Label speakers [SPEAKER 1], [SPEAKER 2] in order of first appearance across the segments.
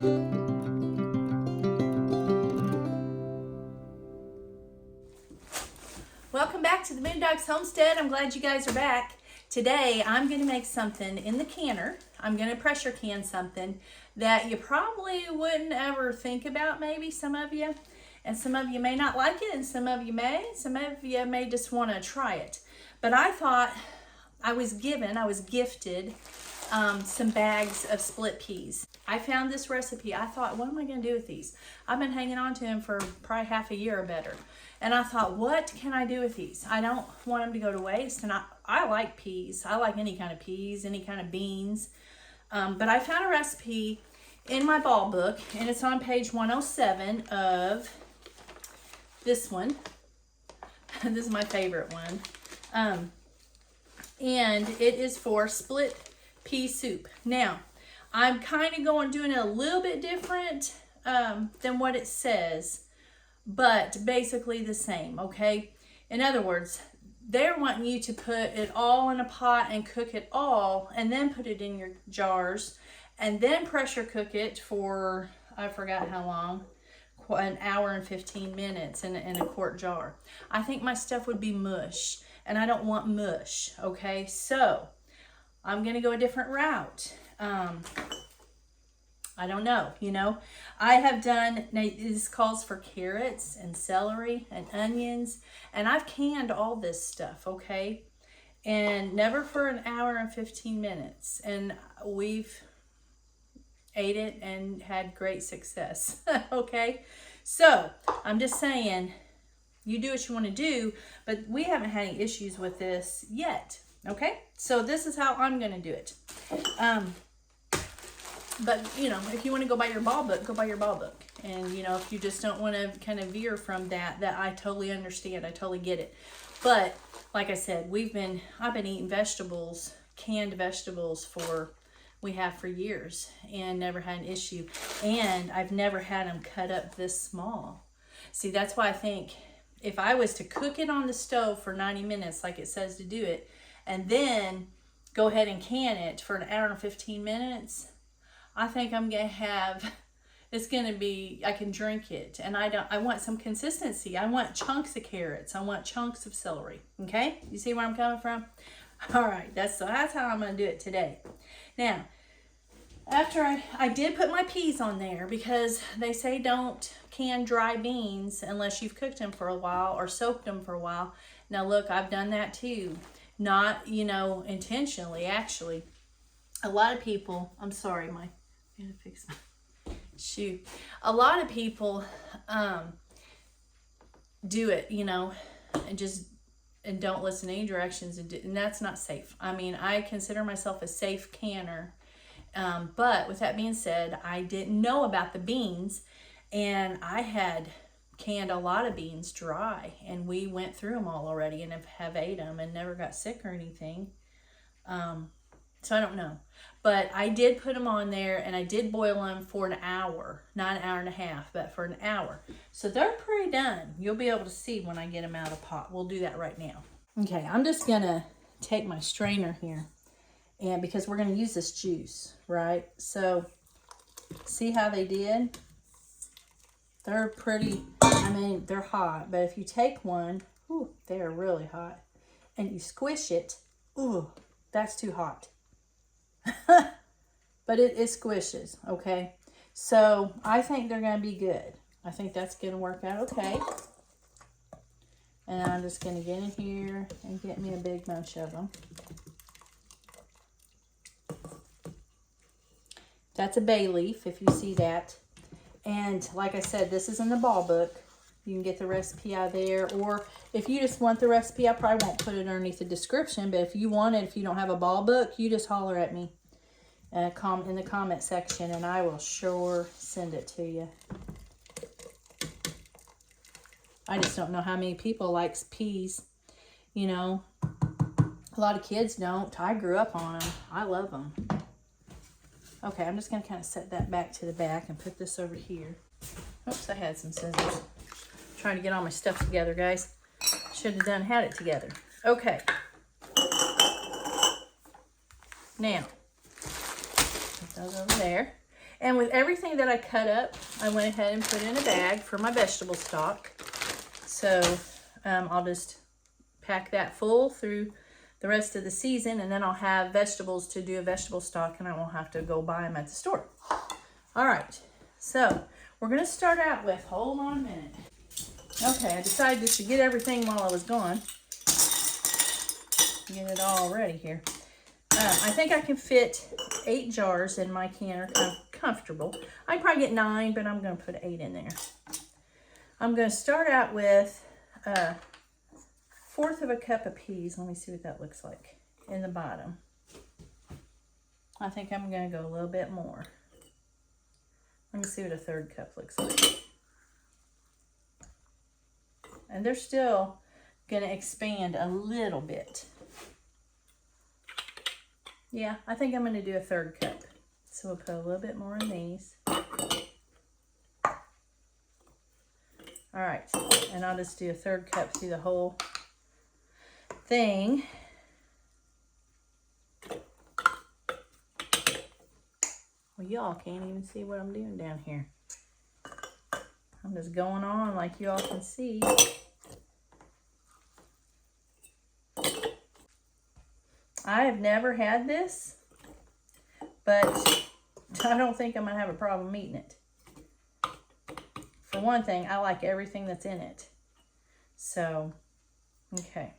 [SPEAKER 1] Welcome back to the Moondogs Homestead. I'm glad you guys are back. Today I'm going to make something in the canner. I'm going to pressure can something that you probably wouldn't ever think about, maybe some of you. And some of you may not like it, and some of you may. Some of you may just want to try it. But I thought I was gifted some bags of split peas. I found this recipe. I thought, what am I going to do with these? I've been hanging on to them for probably half a year or better. And I thought, what can I do with these? I don't want them to go to waste. And I like peas. I like any kind of peas, any kind of beans. But I found a recipe in my ball book, and it's on page 107 of this one. This is my favorite one. And it is for split pea soup. Now, I'm kind of doing it a little bit different than what it says, but basically the same, okay? In other words, they're wanting you to put it all in a pot and cook it all, and then put it in your jars, and then pressure cook it for, I forgot how long, an hour and 15 minutes in a quart jar. I think my stuff would be mush, and I don't want mush, okay? So I'm gonna go a different route. I don't know, I have done, now this calls for carrots and celery and onions, and I've canned all this stuff, okay? And never for an hour and 15 minutes. And we've ate it and had great success, okay? So I'm just saying, you do what you want to do, but we haven't had any issues with this yet, okay? So this is how I'm going to do it. But, if you want to go by your ball book, go by your ball book. And, if you just don't want to kind of veer from that I totally understand. I totally get it. But, like I said, I've been eating vegetables, canned vegetables we have for years, and never had an issue. And I've never had them cut up this small. See, that's why I think if I was to cook it on the stove for 90 minutes, like it says to do it, and then go ahead and can it for an hour and 15 minutes, I think I'm going to have, it's going to be, I can drink it. And I want some consistency. I want chunks of carrots. I want chunks of celery. Okay? You see where I'm coming from? All right. That's how I'm going to do it today. Now, after I did put my peas on there, because they say don't can dry beans unless you've cooked them for a while or soaked them for a while. Now, look, I've done that too. Not, intentionally, actually. A lot of people, I'm sorry, I'm gonna fix my shoe. A lot of people do it, and don't listen to any directions, and that's not safe. I mean, I consider myself a safe canner, but with that being said, I didn't know about the beans, and I had canned a lot of beans dry, and we went through them all already and have ate them and never got sick or anything. So I don't know, but I did put them on there, and I did boil them for an hour, not an hour and a half, but for an hour. So they're pretty done. You'll be able to see when I get them out of the pot. We'll do that right now. Okay, I'm just gonna take my strainer here, and because we're gonna use this juice, right? So see how they did? They're pretty, they're hot, but if you take one, ooh, they are really hot, and you squish it, ooh, that's too hot. But it squishes, okay? So I think they're going to be good. I think that's going to work out okay. And I'm just going to get in here and get me a big bunch of them. That's a bay leaf, if you see that. And like I said, this is in the ball book. You can get the recipe out there, or if you just want the recipe, I probably won't put it underneath the description, but if you want it, if you don't have a ball book, you just holler at me in the comment section, and I will sure send it to you. I just don't know how many people likes peas, A lot of kids don't. I grew up on them. I love them. Okay, I'm just going to kind of set that back to the back and put this over here. Oops, I had some scissors. Trying to get all my stuff together, guys. Should have had it together. Okay. Now, put those over there. And with everything that I cut up, I went ahead and put in a bag for my vegetable stock. So I'll just pack that full through the rest of the season, and then I'll have vegetables to do a vegetable stock, and I won't have to go buy them at the store. All right, so we're gonna start out with, hold on a minute. Okay, I decided just to get everything while I was gone. Get it all ready here. I think I can fit 8 jars in my canner, kind of comfortable. I can probably get 9, but I'm gonna put 8 in there. I'm gonna start out with 1/4 of a cup of peas. Let me see what that looks like in the bottom. I think I'm gonna go a little bit more. Let me see what a 1/3 cup looks like. And they're still gonna expand a little bit. Yeah, I think I'm gonna do a 1/3 cup. So we'll put a little bit more in these. All right, and I'll just do a 1/3 cup through the whole thing. Well, y'all can't even see what I'm doing down here. I'm just going on like y'all can see. I have never had this, but I don't think I'm gonna have a problem eating it. For one thing, I like everything that's in it. So, okay.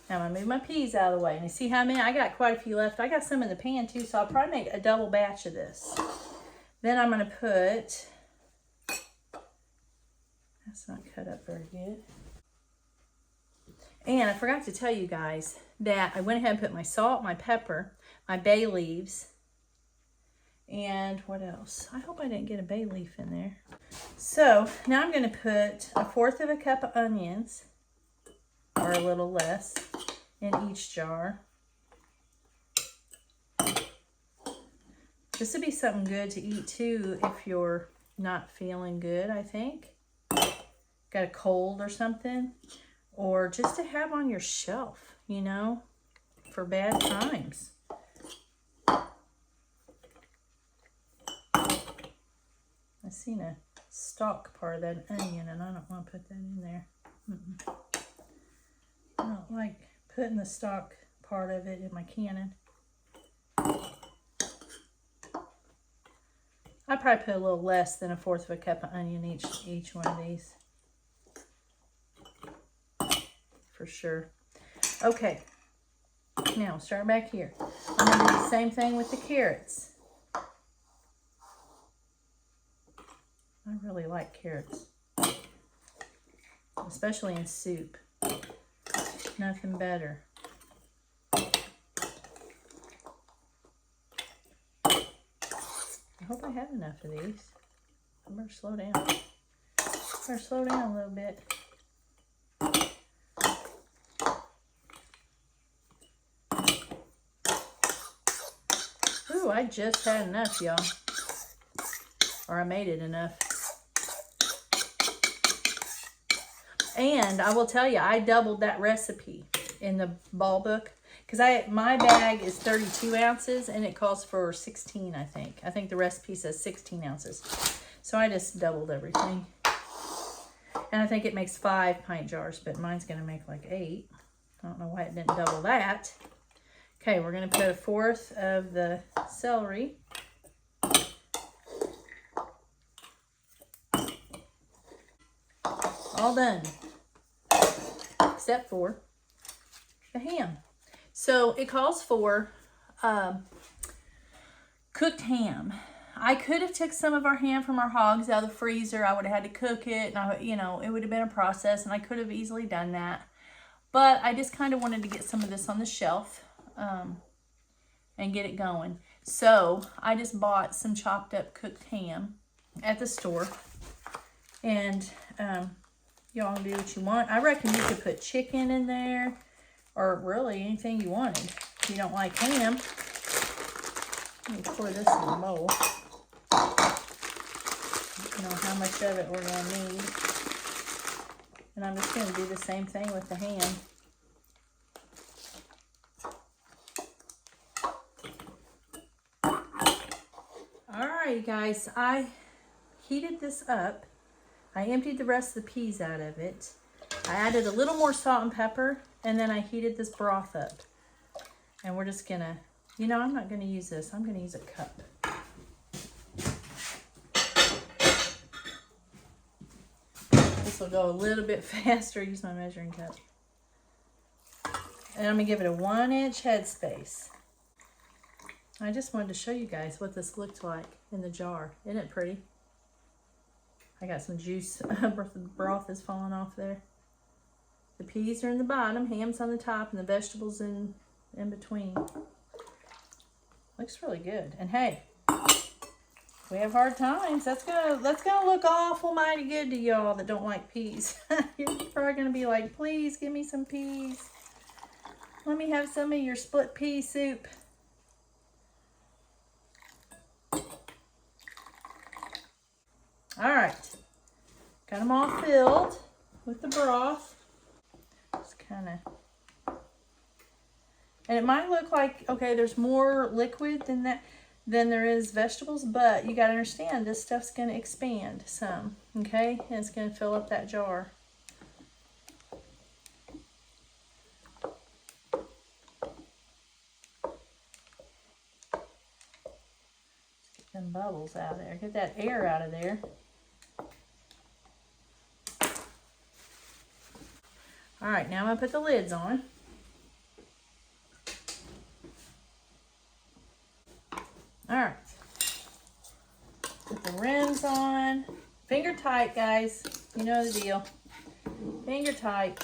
[SPEAKER 1] Now I'm gonna move my peas out of the way. And you see how many? I got quite a few left. I got some in the pan too, so I'll probably make a double batch of this. Then I'm gonna put, that's not cut up very good. And I forgot to tell you guys that I went ahead and put my salt, my pepper, my bay leaves, and what else? I hope I didn't get a bay leaf in there. So now I'm going to put 1/4 of a cup of onions, or a little less, in each jar. This would be something good to eat too if you're not feeling good, I think. Got a cold or something. Or just to have on your shelf, you know, for bad times. I seen a stalk part of that onion, and I don't want to put that in there. I don't like putting the stalk part of it in my cannon. I probably put a little less than 1/4 of a cup of onion each one of these. For sure. Okay, now start back here. I'm going to do the same thing with the carrots. I really like carrots, especially in soup. Nothing better. I hope I have enough of these. I better slow down. Better slow down a little bit. Ooh, I just had enough, y'all. Or I made it enough. And I will tell you, I doubled that recipe in the ball book. Because my bag is 32 ounces and it calls for 16, I think. I think the recipe says 16 ounces. So I just doubled everything. And I think it makes 5 pint jars, but mine's going to make like 8. I don't know why it didn't double that. Okay, we're going to put 1/4 of the celery. All done. Except for the ham. So it calls for cooked ham. I could have took some of our ham from our hogs out of the freezer. I would have had to cook it, and it would have been a process, and I could have easily done that. But I just kind of wanted to get some of this on the shelf and get it going. So I just bought some chopped up cooked ham at the store, and y'all do what you want. I reckon you could put chicken in there, or really anything you wanted. If you don't like ham, let me pour this in a bowl. You know how much of it we're going to need. And I'm just going to do the same thing with the ham. Alright you guys, I heated this up. I emptied the rest of the peas out of it. I added a little more salt and pepper, and then I heated this broth up. And we're just gonna, you know, I'm not gonna use this. I'm gonna use a cup. This will go a little bit faster. Use my measuring cup. And I'm gonna give it a 1-inch headspace. I just wanted to show you guys what this looked like in the jar. Isn't it pretty? I got some juice. The broth is falling off there. The peas are in the bottom, ham's on the top, and the vegetables in between. Looks really good. And hey, we have hard times. That's gonna look awful mighty good to y'all that don't like peas. You're probably gonna be like, please give me some peas. Let me have some of your split pea soup. All right, got them all filled with the broth. Just kind of, and it might look like, okay, there's more liquid than there is vegetables, but you got to understand this stuff's going to expand some, okay? And it's going to fill up that jar. Get them bubbles out of there. Get that air out of there. All right, now I'm going to put the lids on. All right. Put the rims on. Finger tight, guys. You know the deal. Finger tight.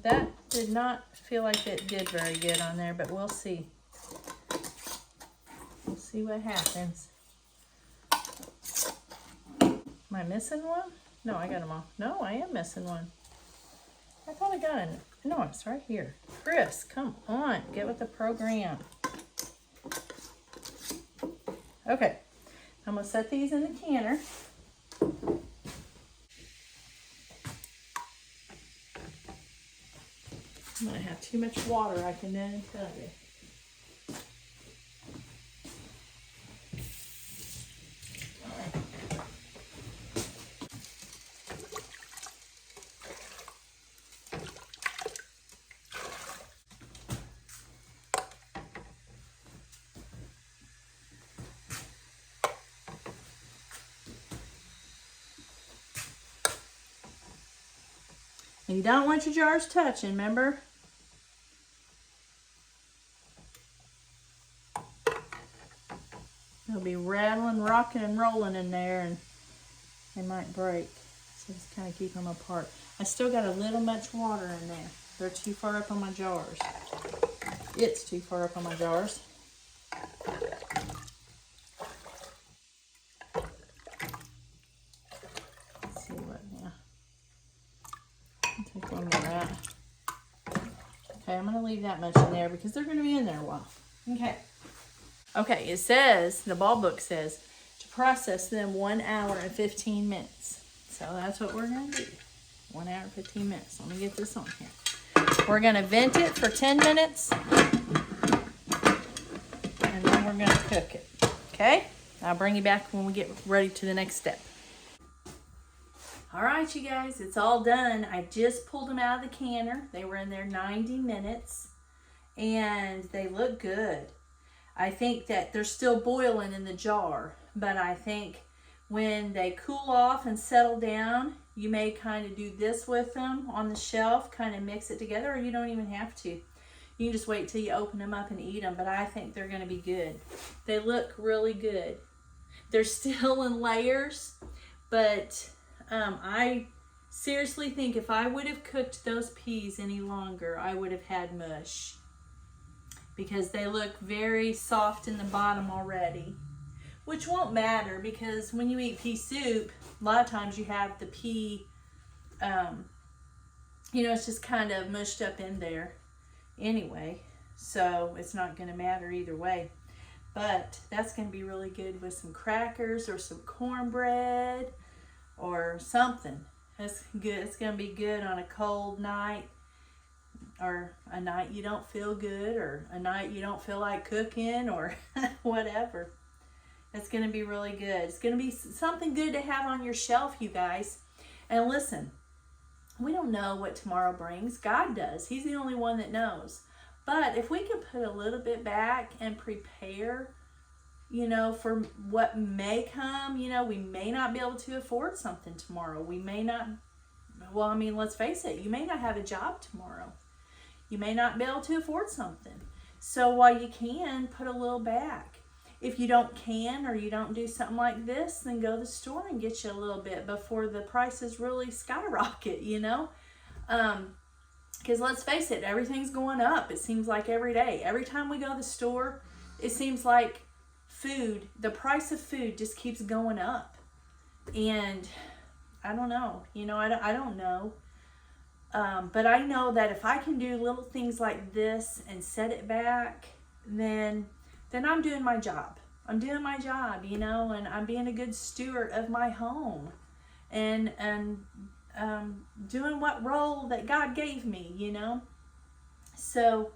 [SPEAKER 1] That did not feel like it did very good on there, but we'll see. We'll see what happens. Am I missing one? No, I got them all. No, I am missing one. I thought I got it. No, it's right here. Chris, come on. Get with the program. Okay. I'm going to set these in the canner. I'm going to have too much water, I can then tell you. And you don't want your jars touching, remember? They'll be rattling, rocking, and rolling in there, and they might break. So just kind of keep them apart. I still got a little much water in there. They're too far up on my jars. It's too far up on my jars. Let's see what now. I'll take one more out. Okay, I'm going to leave that much in there because they're going to be in there a while. Okay. Okay, it says, the ball book says, to process them 1 hour and 15 minutes. So that's what we're going to do. 1 hour and 15 minutes. Let me get this on here. We're going to vent it for 10 minutes. And then we're going to cook it. Okay? I'll bring you back when we get ready to the next step. All right, you guys, it's all done. I just pulled them out of the canner. They were in there 90 minutes. And they look good. I think that they're still boiling in the jar, but I think when they cool off and settle down, you may kind of do this with them on the shelf, kind of mix it together, or you don't even have to. You can just wait till you open them up and eat them, but I think they're going to be good. They look really good. They're still in layers, but I seriously think if I would have cooked those peas any longer, I would have had mush. Because they look very soft in the bottom already. Which won't matter because when you eat pea soup, a lot of times you have the pea, you know, it's just kind of mushed up in there anyway. So it's not going to matter either way. But that's going to be really good with some crackers or some cornbread or something. That's good. It's going to be good on a cold night. or a night you don't feel good, or a night you don't feel like cooking, or whatever. It's going to be really good. It's going to be something good to have on your shelf, you guys. And listen, we don't know what tomorrow brings. God does. He's the only one that knows. But if we can put a little bit back and prepare, you know, for what may come, you know, we may not be able to afford something tomorrow. We may not, well, I mean, let's face it, you may not have a job tomorrow. You may not be able to afford something. So while you can, put a little back. If you don't can, or you don't do something like this, then go to the store and get you a little bit before the prices really skyrocket, you know. Because let's face it, everything's going up. It seems like every day. Every time we go to the store, it seems like food, the price of food just keeps going up. And I don't know, you know, I don't know. But I know that if I can do little things like this and set it back, then I'm doing my job. I'm doing my job, you know, and I'm being a good steward of my home, and doing what role that God gave me, you know. So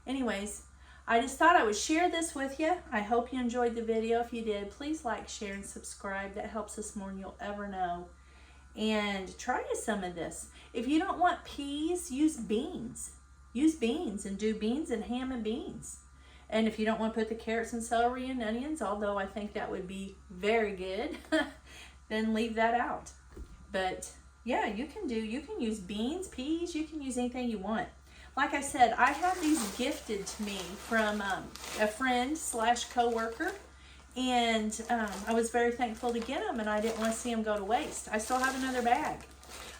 [SPEAKER 1] anyways, I just thought I would share this with you. I hope you enjoyed the video. If you did, please like, share, and subscribe. That helps us more than you'll ever know. And try some of this. If you don't want peas, use beans. Use beans, and do beans and ham and beans. And if you don't want to put the carrots and celery and onions, although I think that would be very good, then leave that out. But yeah, you can use beans, peas, you can use anything you want. Like I said, I have these gifted to me from a friend / co-worker. And I was very thankful to get them, and I didn't want to see them go to waste. I still have another bag.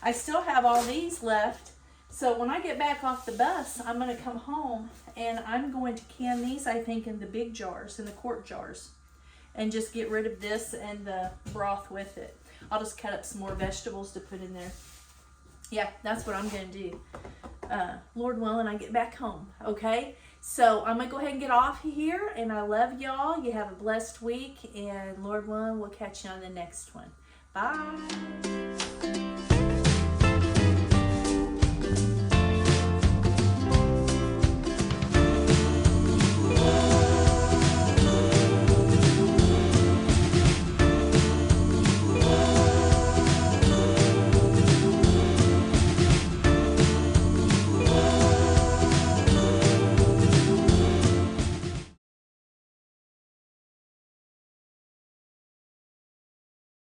[SPEAKER 1] I still have all these left. So when I get back off the bus, I'm going to come home and I'm going to can these, I think, in the big jars, in the quart jars, and just get rid of this and the broth with it. I'll just cut up some more vegetables to put in there. Yeah, that's what I'm going to do. Lord willing, I get back home, okay? So I'm going to go ahead and get off here, and I love y'all. You have a blessed week, and Lord willing, we'll catch you on the next one. Bye.